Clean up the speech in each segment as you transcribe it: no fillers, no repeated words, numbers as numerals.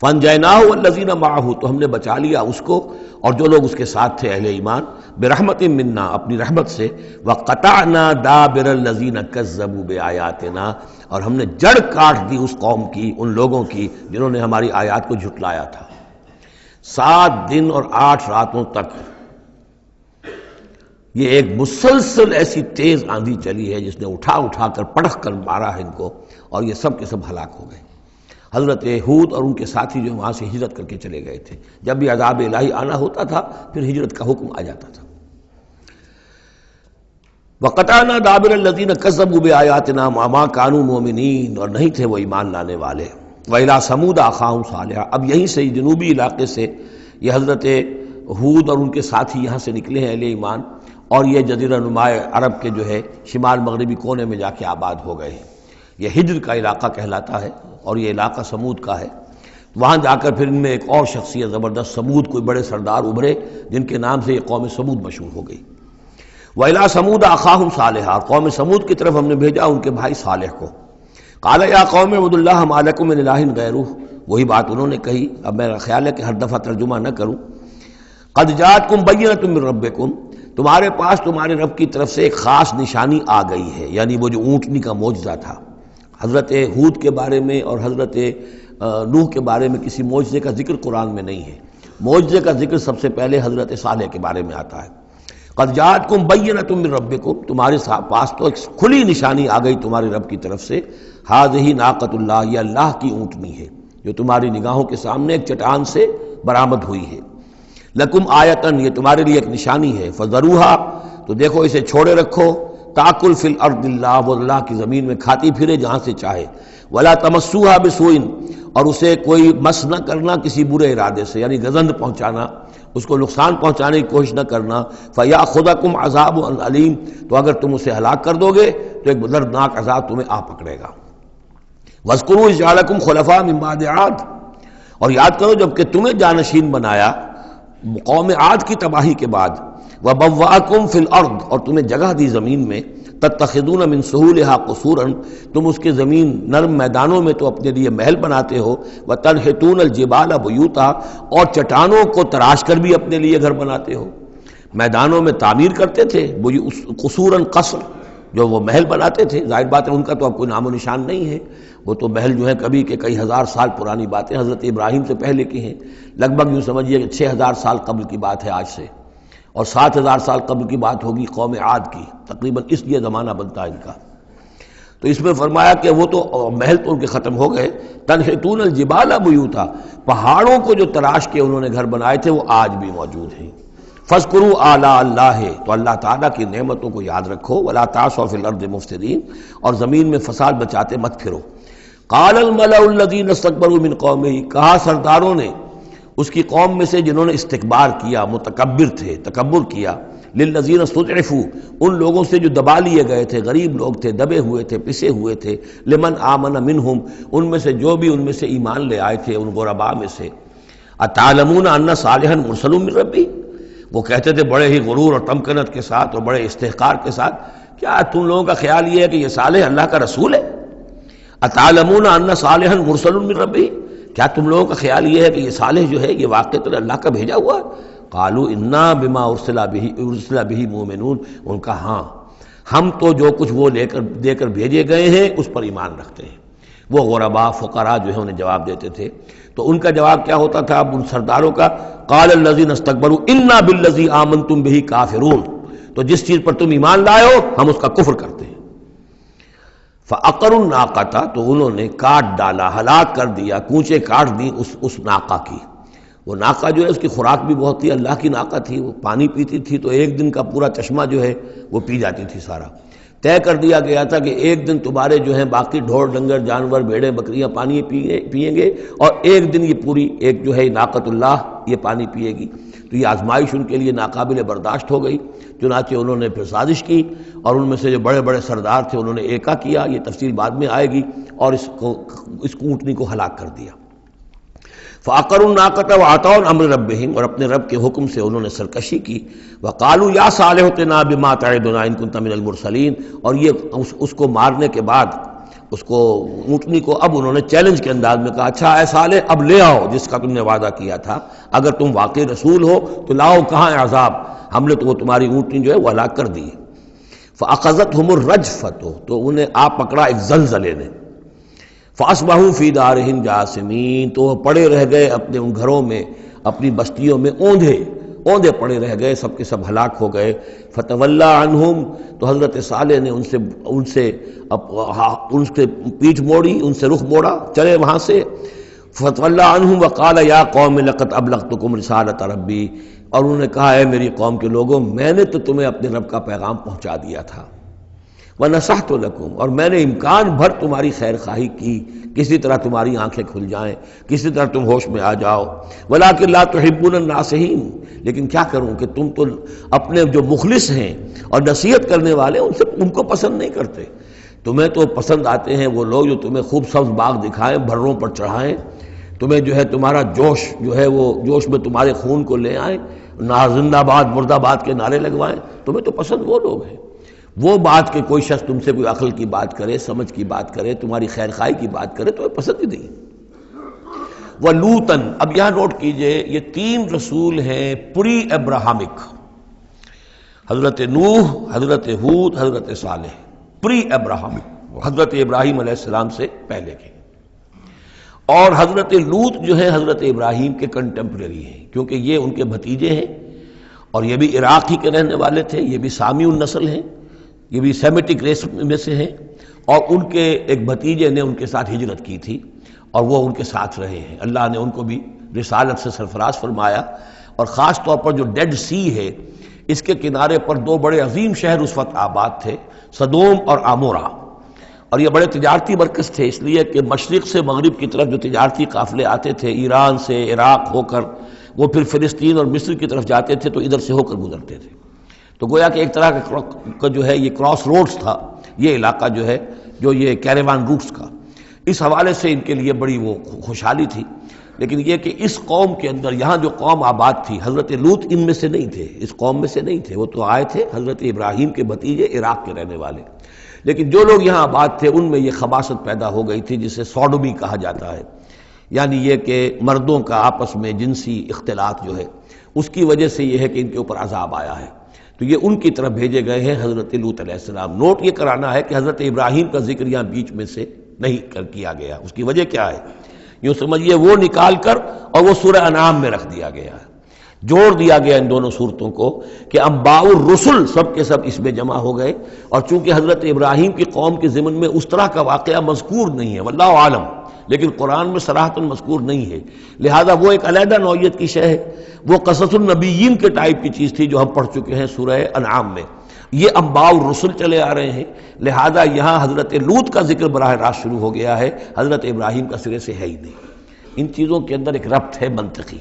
فَأَنْجَيْنَاهُ وَالَّذِينَ مَعَهُ، تو ہم نے بچا لیا اس کو اور جو لوگ اس کے ساتھ تھے اہل ایمان، برحمت منا، اپنی رحمت سے، وَقَطَعْنَا دَابِرَ الَّذِينَ كَذَّبُوا بِآيَاتِنَا، اور ہم نے جڑ کاٹ دی اس قوم کی، ان لوگوں کی جنہوں نے ہماری آیات کو جھٹلایا تھا۔ 7 دن اور 8 راتوں تک یہ ایک مسلسل ایسی تیز آندھی چلی ہے جس نے اٹھا اٹھا کر پٹخ کر مارا ہے ان کو، اور یہ سب کے سب ہلاک ہو گئے۔ حضرت ہود اور ان کے ساتھی جو وہاں سے ہجرت کر کے چلے گئے تھے، جب بھی عذاب الہی آنا ہوتا تھا پھر ہجرت کا حکم آ جاتا تھا۔ وَقَطَعْنَا دَابِرَ الَّذِينَ كَذَّبُوا بِآيَاتِنَا وَمَا كَانُوا مُؤْمِنِينَ، اور نہیں تھے وہ ایمان لانے والے۔ وَإِلَىٰ ثَمُودَ أَخَاهُمْ صَالِحًا، اب یہیں سے جنوبی علاقے سے یہ حضرت ہود اور ان کے ساتھی یہاں سے نکلے ہیں اہل ایمان، اور یہ جزیرہ نما عرب کے جو ہے شمال مغربی کونے میں جا کے آباد ہو گئے ہیں۔ یہ ہجر کا علاقہ کہلاتا ہے اور یہ علاقہ سمود کا ہے۔ وہاں جا کر پھر ان میں ایک اور شخصیت زبردست سمود کوئی بڑے سردار ابھرے جن کے نام سے یہ قوم سمود مشہور ہو گئی۔ وَإِلَىٰ ثَمُودَ أَخَاهُمْ صَالِحًا، اور قوم سمود کی طرف ہم نے بھیجا ان کے بھائی صالح کو۔ قَالَ يَا قَوْمِ اعْبُدُوا اللَّهَ مَا لَكُم مِّنْ إِلَٰهٍ غَيْرُهُ، وہی بات انہوں نے کہی، اب میرا خیال ہے کہ ہر دفعہ ترجمہ نہ کروں۔ قَدْ جَاءَتْكُم بَيِّنَةٌ مِّن رَّبِّكُم، تمہارے پاس تمہارے رب کی طرف سے ایک خاص نشانی آ گئی ہے، یعنی وہ جو اونٹنی کا معجزہ تھا۔ حضرت ہود کے بارے میں اور حضرت نوح کے بارے میں کسی معجزے کا ذکر قرآن میں نہیں ہے۔ معجزے کا ذکر سب سے پہلے حضرت صالح کے بارے میں آتا ہے۔ قد جاءتکم بینۃ من ربکم، تمہارے پاس تو ایک کھلی نشانی آ گئی تمہارے رب کی طرف سے۔ ھذہ ناقۃ اللہ، یہ اللہ کی اونٹنی ہے جو تمہاری نگاہوں کے سامنے ایک چٹان سے برآمد ہوئی ہے۔ لکم آیتن، یہ تمہارے لیے ایک نشانی ہے۔ فذروھا، تو دیکھو اسے چھوڑے رکھو۔ تاکل فی الارض اللہ، وہ اللہ کی زمین میں کھاتی پھرے جہاں سے چاہے۔ ولا تمسوھا بسوء، اور اسے کوئی مس نہ کرنا کسی برے ارادے سے، یعنی گزند پہنچانا، اس کو نقصان پہنچانے کی کوشش نہ کرنا۔ فیاخذکم عذاب علیم، تو اگر تم اسے ہلاک کر دو گے تو ایک دردناک عذاب تمہیں آ پکڑے گا۔ واذکروا اذ جعلکم خلفاء من بعد عاد، اور یاد کرو جب کہ تمہیں جانشین بنایا قوم عاد کی تباہی کے بعد۔ وبوأکم فی الارض، اور تمہیں جگہ دی زمین میں۔ تتخذون من سہولها قصورا، تم اس کے زمین نرم میدانوں میں تو اپنے لیے محل بناتے ہو۔ وتنحتون الجبال بیوتا، اور چٹانوں کو تراش کر بھی اپنے لیے گھر بناتے ہو۔ میدانوں میں تعمیر کرتے تھے وہ قصورا، قصر جو وہ محل بناتے تھے، ظاہر بات ہے ان کا تو اب کوئی نام و نشان نہیں ہے، وہ تو محل جو ہے کبھی کے کئی ہزار سال پرانی باتیں حضرت ابراہیم سے پہلے کی ہیں، لگ بھگ یوں سمجھیے کہ 6000 سال قبل کی بات ہے آج سے، اور 7000 سال قبل کی بات ہوگی قوم عاد کی، تقریباً اس لیے زمانہ بنتا ہے ان کا۔ تو اس میں فرمایا کہ وہ تو محل تو ان کے ختم ہو گئے۔ تنحتون الجبال بیوتا، پہاڑوں کو جو تراش کے انہوں نے گھر بنائے تھے وہ آج بھی موجود ہیں۔ فاذکروا آلاء اللہ، تو اللہ تعالیٰ کی نعمتوں کو یاد رکھو۔ ولا تعثوا فی الارض مفسدین، اور زمین میں فساد بچاتے مت پھرو۔ قال الملأ الذین استکبروا من قومہ، کہا سرداروں نے اس کی قوم میں سے جنہوں نے استکبار کیا، متکبر تھے، تکبر کیا، للذین استضعفوا، ان لوگوں سے جو دبا لیے گئے تھے، غریب لوگ تھے، دبے ہوئے تھے، پسے ہوئے تھے، لمن آمن منہم، ان میں سے جو بھی ان میں سے ایمان لے آئے تھے ان غرباء میں سے۔ اتعلمون ان صالحا مرسل من ربی، وہ کہتے تھے بڑے ہی غرور اور تمکنت کے ساتھ اور بڑے استحقار کے ساتھ، کیا تم لوگوں کا خیال یہ ہے کہ یہ صالح اللہ کا رسول ہے؟ اتعلمون ان صالحا مرسل من ربی، کیا تم لوگوں کا خیال یہ ہے کہ یہ صالح جو ہے یہ واقعتاً اللہ کا بھیجا ہوا ہے؟ قالوا انا بما ارسل به مؤمنون، ان کا ہاں ہم تو جو کچھ وہ دے کر بھیجے گئے ہیں اس پر ایمان رکھتے ہیں۔ وہ غرباء فقراء جو ہے انہیں جواب دیتے تھے، تو ان کا جواب کیا ہوتا تھا اب ان سرداروں کا؟ قال الذین استکبروا انا بالذی آمنتم به کافرون، تو جس چیز پر تم ایمان لائے ہو ہم اس کا کفر کرتے ہیں۔ فعقروا الناقۃ، تو انہوں نے کاٹ ڈالا، ہلاک کر دیا، کونچے کاٹ دی اس ناقہ کی۔ وہ ناقہ جو ہے اس کی خوراک بھی بہت تھی، اللہ کی ناقہ تھی، وہ پانی پیتی تھی تو ایک دن کا پورا چشمہ جو ہے وہ پی جاتی تھی سارا۔ طے کر دیا گیا تھا کہ ایک دن تمہارے جو ہیں باقی ڈھور ڈنگر جانور بھیڑیں بکریاں پانی پئیں گے، اور ایک دن یہ پوری ایک جو ہے ناقۃ اللہ یہ پانی پیے گی۔ تو یہ آزمائش ان کے لیے ناقابل برداشت ہو گئی، چنانچہ انہوں نے پھر سازش کی، اور ان میں سے جو بڑے بڑے سردار تھے انہوں نے ایکا کیا، یہ تفصیل بعد میں آئے گی، اور اس اونٹنی کو ہلاک کر دیا۔ فعقروا الناقۃ وعتوا عن امر ربہم، اور اپنے رب کے حکم سے انہوں نے سرکشی کی۔ وقالوا یا صالح ائتنا بما تعدنا ان کنت من المرسلین، اور یہ اس کو مارنے کے بعد اس کو اونٹنی کو اب انہوں نے چیلنج کے انداز میں کہا اچھا اے صالح اب لے آؤ جس کا تم نے وعدہ کیا تھا، اگر تم واقعی رسول ہو تو لاؤ کہاں ہے عذاب، ہم نے تو وہ تمہاری اونٹنی جو ہے وہ ہلاک کر دی۔ فَأَخَذَتْهُمُ الرَّجْفَةُ تو انہیں آ پکڑا ایک زلزلے نے، فَأَصْبَحُوا فِي دَارِهِمْ جَاثِمِينَ تو وہ پڑے رہ گئے اپنے ان گھروں میں، اپنی بستیوں میں اوندھے پڑے رہ گئے، سب کے سب ہلاک ہو گئے۔ فَتَوَلَّىٰ عَنْهُمْ تو حضرت صالح نے ان سے پیٹھ موڑی، ان سے رخ موڑا، چلے وہاں سے۔ فَتَوَلَّىٰ عَنْهُمْ وَقَالَ يَا قَوْمِ لَقَدْ أَبْلَغْتُكُمْ رِسَالَةَ رَبِّي اور انہوں نے کہا اے میری قوم کے لوگوں میں نے تو تمہیں اپنے رب کا پیغام پہنچا دیا تھا، وَنَصَحْتُ لَكُمْ اور میں نے امکان بھر تمہاری خیر خواہی کی، کسی طرح تمہاری آنکھیں کھل جائیں، کسی طرح تم ہوش میں آ جاؤ، وَلَٰكِن لَا تُحِبُّونَ النَّاصِحِينَ لیکن کیا کروں کہ تم تو اپنے جو مخلص ہیں اور نصیحت کرنے والے ان کو پسند نہیں کرتے، تمہیں تو پسند آتے ہیں وہ لوگ جو تمہیں خوب سبز باغ دکھائیں، بھروں پر چڑھائیں، تمہیں جو ہے تمہارا جوش جو ہے وہ جوش میں تمہارے خون کو لے آئیں، زندہ آباد مرد آباد کے نعرے لگوائیں، تمہیں تو پسند وہ لوگ ہیں۔ وہ بات کہ کوئی شخص تم سے کوئی عقل کی بات کرے، سمجھ کی بات کرے، تمہاری خیر خواہی کی بات کرے تو پسند ہی نہیں۔ وَلُوطًا اب یہاں نوٹ کیجئے یہ 3 رسول ہیں پری ابراہمک، حضرت نوح، حضرت ہود، حضرت صالح، پری ابراہمک، حضرت ابراہیم علیہ السلام سے پہلے کے۔ اور حضرت لوط جو ہے حضرت ابراہیم کے کنٹمپریری ہیں، کیونکہ یہ ان کے بھتیجے ہیں اور یہ بھی عراق ہی کے رہنے والے تھے، یہ بھی سامی النسل ہیں، یہ بھی سیمیٹک ریس میں سے ہیں، اور ان کے ایک بھتیجے نے ان کے ساتھ ہجرت کی تھی اور وہ ان کے ساتھ رہے ہیں، اللہ نے ان کو بھی رسالت سے سرفراز فرمایا۔ اور خاص طور پر جو ڈیڈ سی ہے اس کے کنارے پر 2 بڑے عظیم شہر اس وقت آباد تھے، سدوم اور عمورہ، اور یہ بڑے تجارتی مرکز تھے، اس لیے کہ مشرق سے مغرب کی طرف جو تجارتی قافلے آتے تھے ایران سے عراق ہو کر وہ پھر فلسطین اور مصر کی طرف جاتے تھے تو ادھر سے ہو کر گزرتے تھے، تو گویا کہ ایک طرح کا جو ہے یہ کراس روڈز تھا یہ علاقہ جو ہے، جو یہ کیریوان روٹس کا، اس حوالے سے ان کے لیے بڑی وہ خوشحالی تھی۔ لیکن یہ کہ اس قوم کے اندر یہاں جو قوم آباد تھی، حضرت لوط ان میں سے نہیں تھے، اس قوم میں سے نہیں تھے، وہ تو آئے تھے حضرت ابراہیم کے بھتیجے عراق کے رہنے والے، لیکن جو لوگ یہاں آباد تھے ان میں یہ خباثت پیدا ہو گئی تھی جسے سوڈومی کہا جاتا ہے، یعنی یہ کہ مردوں کا آپس میں جنسی اختلاط جو ہے اس کی وجہ سے یہ ہے کہ ان کے اوپر عذاب آیا ہے، تو یہ ان کی طرف بھیجے گئے ہیں حضرت لوط علیہ السلام۔ نوٹ یہ کرانا ہے کہ حضرت ابراہیم کا ذکر یہاں بیچ میں سے نہیں کیا گیا، اس کی وجہ کیا ہے؟ یوں سمجھیے وہ نکال کر اور وہ سورہ انعام میں رکھ دیا گیا ہے، جوڑ دیا گیا ان دونوں صورتوں کو کہ انباء الرسل سب کے سب اس میں جمع ہو گئے، اور چونکہ حضرت ابراہیم کی قوم کے ضمن میں اس طرح کا واقعہ مذکور نہیں ہے واللہ عالم، لیکن قرآن میں صراحتاً مذکور نہیں ہے، لہذا وہ ایک علیحدہ نوعیت کی شے ہے، وہ قصص النبیین کے ٹائپ کی چیز تھی جو ہم پڑھ چکے ہیں سورہ انعام میں، یہ انباء الرسل چلے آ رہے ہیں، لہذا یہاں حضرت لوط کا ذکر براہ راست شروع ہو گیا ہے، حضرت ابراہیم کا سرے سے ہے ہی نہیں۔ ان چیزوں کے اندر ایک ربط ہے منطقی۔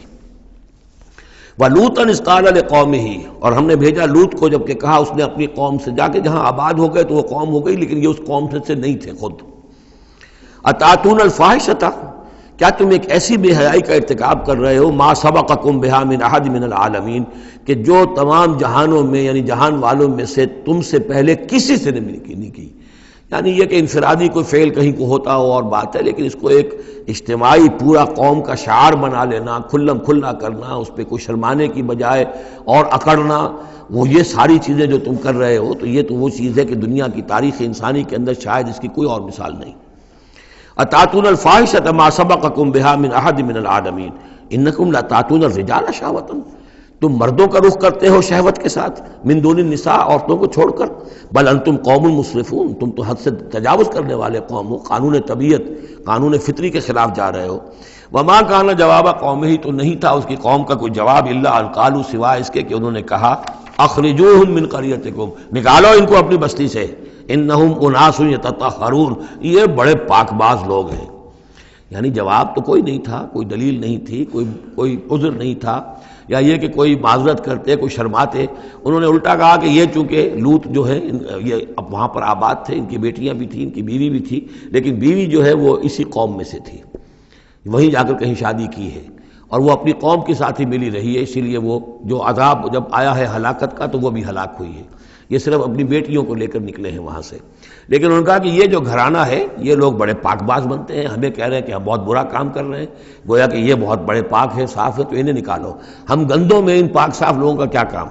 وَلُوطًا إِذْ قَالَ لِقَوْمِهِ اور ہم نے بھیجا لوط کو جب کہ کہا اس نے اپنی قوم سے، جا کے جہاں آباد ہو گئے تو وہ قوم ہو گئی لیکن یہ اس قوم سے نہیں تھے خود۔ أَتَأْتُونَ الْفَاحِشَةَ کیا تم ایک ایسی بے حیائی کا ارتکاب کر رہے ہو، مَا سَبَقَكُم بِهَا مِنْ أَحَدٍ مِنَ الْعَالَمِينَ کہ جو تمام جہانوں میں یعنی جہان والوں میں سے تم سے پہلے کسی سے نہیں کی، یعنی یہ کہ انفرادی کوئی فعل کہیں کو ہوتا ہو اور بات ہے، لیکن اس کو ایک اجتماعی پورا قوم کا شعار بنا لینا، کھلم کھلا کرنا، اس پہ کوئی شرمانے کی بجائے اور اکڑنا، وہ یہ ساری چیزیں جو تم کر رہے ہو تو یہ تو وہ چیز ہے کہ دنیا کی تاریخ انسانی کے اندر شاید اس کی کوئی اور مثال نہیں۔ اتاتون الفاحشۃ ما سبقکم بها من احد من العالمین انکم لتاتون الرجال شہوۃ تم مردوں کا رخ کرتے ہو شہوت کے ساتھ، من دون النساء عورتوں کو چھوڑ کر، بل انتم قوم مسرفون تم تو حد سے تجاوز کرنے والے قوم ہو، قانون طبیعت قانون فطری کے خلاف جا رہے ہو۔ وما کان جواب قومہ تو نہیں تھا اس کی قوم کا کوئی جواب الا ان قالوا سوائے اس کے کہ انہوں نے کہا اخرجوہم من قریتکم نکالو ان کو اپنی بستی سے، انہم اناس یتطہرون یہ بڑے پاک باز لوگ ہیں۔ یعنی جواب تو کوئی نہیں تھا، کوئی دلیل نہیں تھی، کوئی عذر نہیں تھا، یا یہ کہ کوئی معذرت کرتے، کوئی شرماتے۔ انہوں نے الٹا کہا کہ یہ چونکہ لوط جو ہے یہ اب وہاں پر آباد تھے، ان کی بیٹیاں بھی تھیں، ان کی بیوی بھی تھی، لیکن بیوی جو ہے وہ اسی قوم میں سے تھی، وہیں جا کر کہیں شادی کی ہے اور وہ اپنی قوم کے ساتھ ہی ملی رہی ہے، اسی لیے وہ جو عذاب جب آیا ہے ہلاکت کا تو وہ بھی ہلاک ہوئی ہے۔ یہ صرف اپنی بیٹیوں کو لے کر نکلے ہیں وہاں سے. لیکن انہوں نے کہا کہ یہ جو گھرانہ ہے یہ لوگ بڑے پاک باز بنتے ہیں، ہمیں کہہ رہے ہیں کہ ہم بہت برا کام کر رہے ہیں، گویا کہ یہ بہت بڑے پاک ہیں، صاف ہیں، تو انہیں نکالو. ہم گندوں میں ان پاک صاف لوگوں کا کیا کام؟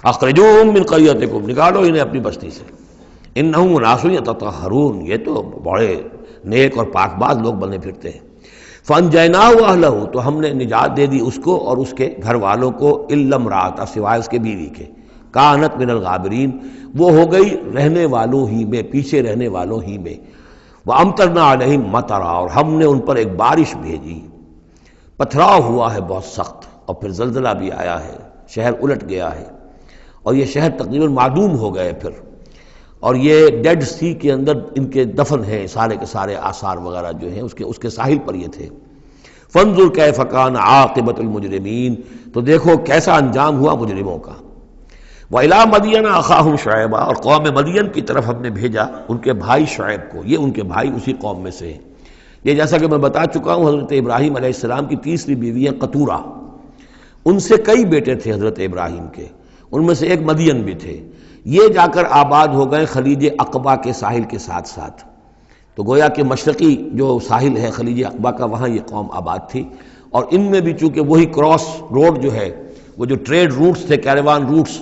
اخرجوہم من قریتکم، نکالو انہیں اپنی بستی سے. انہم اناس یتطہرون، یہ تو بڑے نیک اور پاک باز لوگ بنے پھرتے ہیں. فانجیناہ واہلہ، تو ہم نے نجات دے دی اس کو اور اس کے گھر والوں کو، الا امرأتہ، سوائے اس کے بیوی کے، کانت من الغابرین، وہ ہو گئی رہنے والوں ہی میں، پیچھے رہنے والوں ہی میں. وامطرنا علیہم مطرا، اور ہم نے ان پر ایک بارش بھیجی، پتھراؤ ہوا ہے بہت سخت، اور پھر زلزلہ بھی آیا ہے، شہر الٹ گیا ہے، اور یہ شہر تقریباً معدوم ہو گئے پھر. اور یہ ڈیڈ سی کے اندر ان کے دفن ہیں، سارے کے سارے آثار وغیرہ جو ہیں اس کے ساحل پر یہ تھے. فانظر کیف کان عاقبۃ المجرمین، تو دیکھو کیسا انجام ہوا مجرموں کا. وَإِلَىٰ مَدْيَنَ أَخَاهُمْ شُعَيْبًا، اور قوم مدین کی طرف ہم نے بھیجا ان کے بھائی شعیب کو. یہ ان کے بھائی اسی قوم میں سے ہیں. یہ جیسا کہ میں بتا چکا ہوں حضرت ابراہیم علیہ السلام کی تیسری بیوی ہے قطورہ، ان سے کئی بیٹے تھے حضرت ابراہیم کے، ان میں سے ایک مدین بھی تھے. یہ جا کر آباد ہو گئے خلیج عقبہ کے ساحل کے ساتھ ساتھ. تو گویا کہ مشرقی جو ساحل ہے خلیج عقبہ کا، وہاں یہ قوم آباد تھی. اور ان میں بھی چونکہ وہی کراس روڈ جو ہے، وہ جو ٹریڈ روٹس تھے، کیروان روٹس،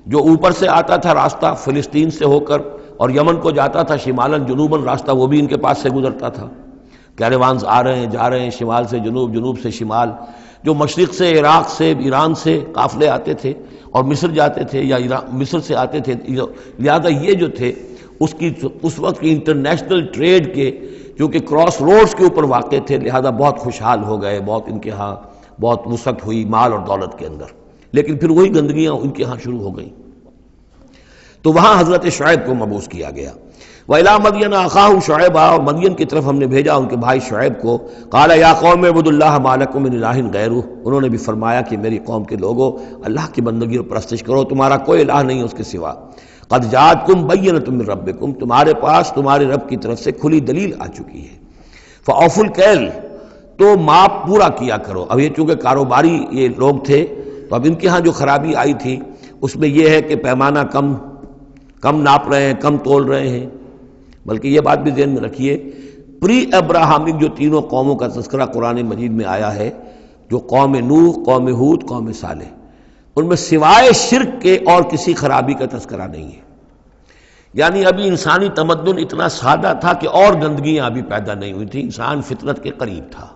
جو اوپر سے آتا تھا راستہ فلسطین سے ہو کر اور یمن کو جاتا تھا شمالاً جنوباً راستہ، وہ بھی ان کے پاس سے گزرتا تھا. کیروانز آ رہے ہیں جا رہے ہیں، شمال سے جنوب، جنوب سے شمال. جو مشرق سے عراق سے ایران سے قافلے آتے تھے اور مصر جاتے تھے، یا مصر سے آتے تھے، لہذا یہ جو تھے اس وقت کی انٹرنیشنل ٹریڈ کے چونکہ کراس روڈز کے اوپر واقع تھے، لہذا بہت خوشحال ہو گئے، بہت ان کے ہاں بہت وسعت ہوئی مال اور دولت کے اندر. لیکن پھر وہی گندگیاں ان کے ہاں شروع ہو گئیں، تو وہاں حضرت شعیب کو مبعوث کیا گیا. وَإِلَىٰ مَدْيَنَ أَخَاهُمْ شُعَيْبًا، اور مدین کی طرف ہم نے بھیجا ان کے بھائی شعیب کو. قَالَ يَا قَوْمِ اعْبُدُوا اللَّهَ مَا لَكُم مِّنْ إِلَٰهٍ غَيْرُهُ، انہوں نے بھی فرمایا کہ میری قوم کے لوگو اللہ کی بندگی اور پرستش کرو، تمہارا کوئی الہ نہیں ہے اس کے سوا. قَدْ جَاءَتْكُم بَيِّنَةٌ مِّن رَّبِّكُم، تمہارے پاس تمہارے رب کی طرف سے کھلی دلیل آ چکی ہے. فَأَوْفُوا الْكَيْلَ، تو ماپ پورا کیا کرو. اب یہ چونکہ کاروباری یہ لوگ تھے تو اب ان کے ہاں جو خرابی آئی تھی اس میں یہ ہے کہ پیمانہ کم ناپ رہے ہیں، کم تول رہے ہیں. بلکہ یہ بات بھی ذہن میں رکھیے، پری ابراہمک جو تینوں قوموں کا تذکرہ قرآن مجید میں آیا ہے، جو قوم نوح، قوم ہود، قوم صالح، ان میں سوائے شرک کے اور کسی خرابی کا تذکرہ نہیں ہے. یعنی ابھی انسانی تمدن اتنا سادہ تھا کہ اور گندگیاں ابھی پیدا نہیں ہوئی تھیں، انسان فطرت کے قریب تھا.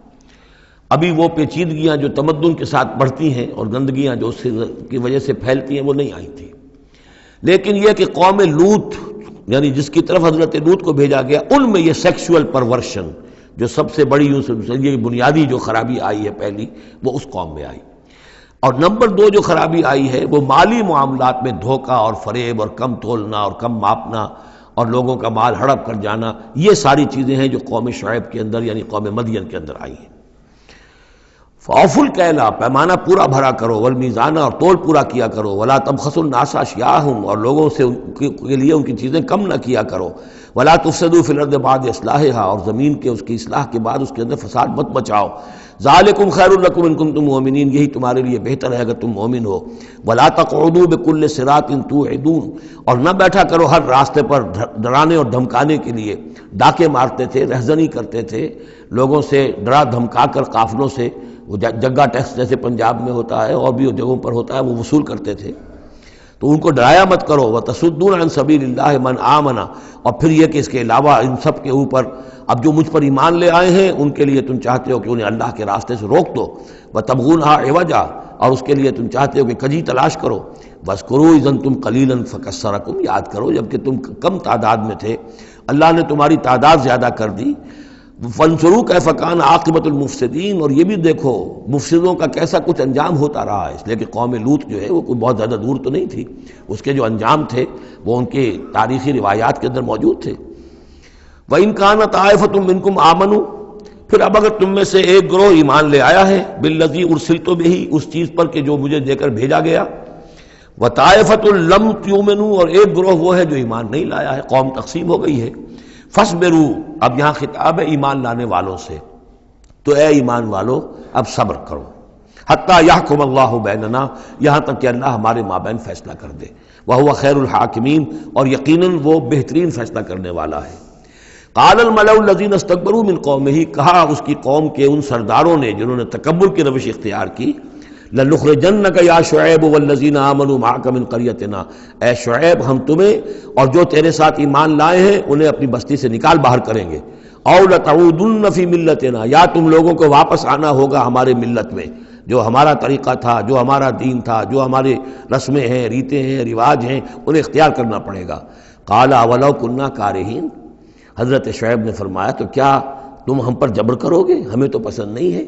ابھی وہ پیچیدگیاں جو تمدن کے ساتھ بڑھتی ہیں اور گندگیاں جو اس کی وجہ سے پھیلتی ہیں وہ نہیں آئی تھی. لیکن یہ کہ قوم لوط، یعنی جس کی طرف حضرت لوط کو بھیجا گیا، ان میں یہ سیکسول پرورشن جو سب سے بڑی یہ بنیادی جو خرابی آئی ہے پہلی، وہ اس قوم میں آئی. اور نمبر 2 جو خرابی آئی ہے وہ مالی معاملات میں دھوکہ اور فریب اور کم تولنا اور کم ماپنا اور لوگوں کا مال ہڑپ کر جانا. یہ ساری چیزیں ہیں جو قوم شعیب کے اندر یعنی قوم مدین کے اندر آئی ہیں. فَأَوْفُوا الْكَيْلَ، پیمانہ پورا بھرا کرو، وَالْمِيزَانَ، اور تول پورا کیا کرو، وَلَا تَبْخَسُوا النَّاسَ أَشْيَاءَهُمْ، اور لوگوں سے کے لیے ان کی چیزیں کم نہ کیا کرو. وَلَا تُفْسِدُوا فِي الْأَرْضِ بَعْدَ إِصْلَاحِهَا، اور زمین کے اس کی اصلاح کے بعد اس کے اندر فساد مت مچاؤ. ذَلِكُمْ خَيْرٌ لَكُمْ إِن كُنتُم مُؤْمِنِينَ، یہی تمہارے لیے بہتر ہے اگر تم مومن ہو. وَلَا تَقْعُدُوا بِكُلِّ صِرَاطٍ تُوعِدُونَ، اور نہ بیٹھا کرو ہر راستے پر ڈرانے اور دھمکانے کے لیے. ڈاکے مارتے تھے، رہزنی کرتے تھے لوگوں سے، ڈرا دھمکا کر قافلوں سے، وہ جگہ ٹیکس جیسے پنجاب میں ہوتا ہے اور بھی جگہوں پر ہوتا ہے وہ وصول کرتے تھے. تو ان کو ڈرایا مت کرو. وَتَصُدُّونَ عَن سَبِيلِ اللَّهِ مَنْ آمَنَ، اور پھر یہ کہ اس کے علاوہ ان سب کے اوپر اب جو مجھ پر ایمان لے آئے ہیں ان کے لیے تم چاہتے ہو کہ انہیں اللہ کے راستے سے روک دو. وَتَبْغُونَهَا عِوَجًا، اور اس کے لیے تم چاہتے ہو کہ کجی تلاش کرو. وَاذْكُرُوا إِذْ أَنْتُمْ قَلِيلًا فَكَثَّرَكُمْ، یاد کرو جب کہ تم کم تعداد میں تھے اللہ نے تمہاری تعداد زیادہ کر دی. فَانظُرُوا كَيْفَ كَانَ عَاقِبَةُ الْمُفْسِدِينَ، اور یہ بھی دیکھو مفسدوں کا کیسا کچھ انجام ہوتا رہا ہے. اس لیے کہ قوم لوط جو ہے وہ کوئی بہت زیادہ دور تو نہیں تھی، اس کے جو انجام تھے وہ ان کے تاریخی روایات کے اندر موجود تھے. وَإِنْ كَانَ طَائِفَةٌ مِّنكُمْ آمَنُوا، پھر اب اگر تم میں سے ایک گروہ ایمان لے آیا ہے بِالَّذِي أُرْسِلْتُ بِهِ، اس چیز پر کہ جو مجھے دے کر بھیجا گیا. وَطَائِفَةٌ لَمْ تُؤْمِنُوا، اور ایک گروہ وہ ہے جو ایمان نہیں لایا ہے، قوم تقسیم ہو گئی ہے. فَاصْبِرُوا، اب یہاں خطاب ہے ایمان لانے والوں سے، تو اے ایمان والو اب صبر کرو. حتیٰ یحکم اللہ بیننا، یہاں تک کہ اللہ ہمارے مابین فیصلہ کر دے، وہو خیر الحاکمین، اور یقیناً وہ بہترین فیصلہ کرنے والا ہے۔ قال الملأ الذین استکبروا من قومہ، کہا اس کی قوم کے ان سرداروں نے جنہوں نے تکبر کی روش اختیار کی، لنخرجنک یا شعیب والذین آمنوا معک من قریتنا، اے شعیب ہم تمہیں اور جو تیرے ساتھ ایمان لائے ہیں انہیں اپنی بستی سے نکال باہر کریں گے، او لتعودن فی ملتنا، یا تم لوگوں کو واپس آنا ہوگا ہمارے ملت میں، جو ہمارا طریقہ تھا، جو ہمارا دین تھا، جو ہمارے رسمیں ہیں، ریتیں ہیں، رواج ہیں، انہیں اختیار کرنا پڑے گا۔ قال اولو کنا کارہین، حضرت شعیب نے فرمایا تو کیا تم ہم پر جبر کرو گے؟ ہمیں تو پسند نہیں ہے،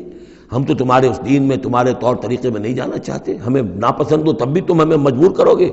ہم تو تمہارے اس دین میں، تمہارے طور طریقے میں نہیں جانا چاہتے، ہمیں ناپسند ہو تب بھی تم ہمیں مجبور کرو گے۔